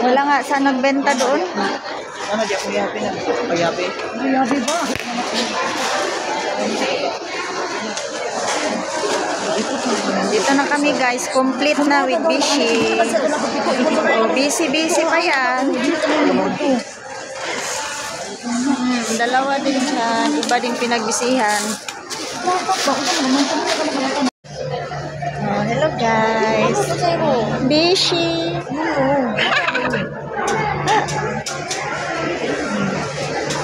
Wala nga sa nagbenta doon. Ano, di ako yapi na. Payapi. Yabi ba? Dito na kami guys. Complete na with Bishi. Oh, busy pa yan. Dalawa din siya. Iba din pinagbisihan. Oh, hello guys. Bishi.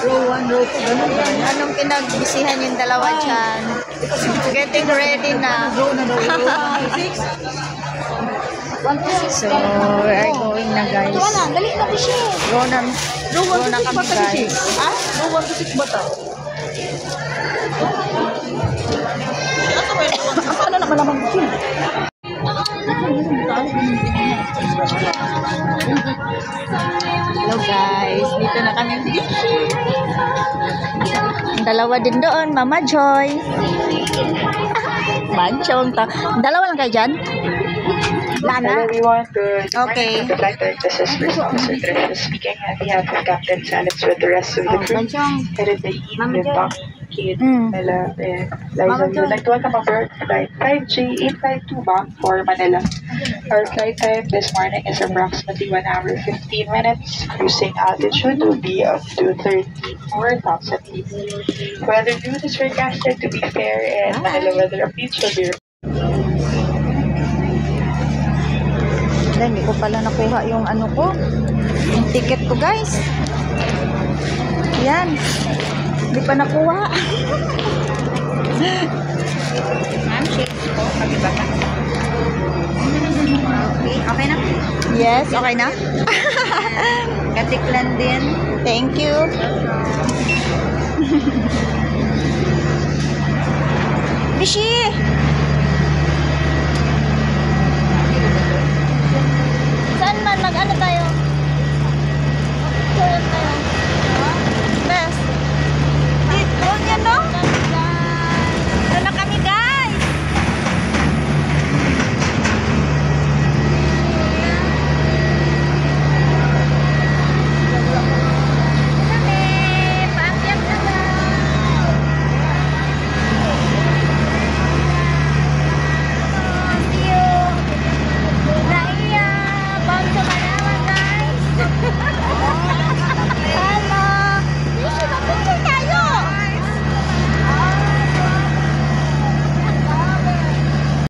Row 1, row 2. Ganun yan. Anong pinagbisihan yung dalawa dyan? Getting ready na. Row na row 6. So, we are going na guys. Dali na, Bishi. Go na kami guys. Ah? Row 1 to 6 ba ito? Ano naman naman Bishi? Hello guys. Dito na kami. Dalawa din doon. Mama Joy. Banchong. Dalawa lang kayo dyan? Lana? Okay. This is First Officer Teresa speaking on behalf of Captain Salets with the rest of the crew. Headed the East Bank, Kate, Mela, and Liza. We would like to welcome aboard flight 5G852 bound for Manila. Our flight time this morning is approximately 1 hour 15 minutes. Cruising altitude will be up to 34,000 feet. Weather news is forecasted to be fair and Manila weather updates will be Hindi ko pala nakuha yung ano ko. Yung ticket ko guys. Yan. Hindi pa nakuha. Ma'am, shakes po. Kagiba ka. Okay na? Yes, okay na? Katiklan din. Thank you. Bishi!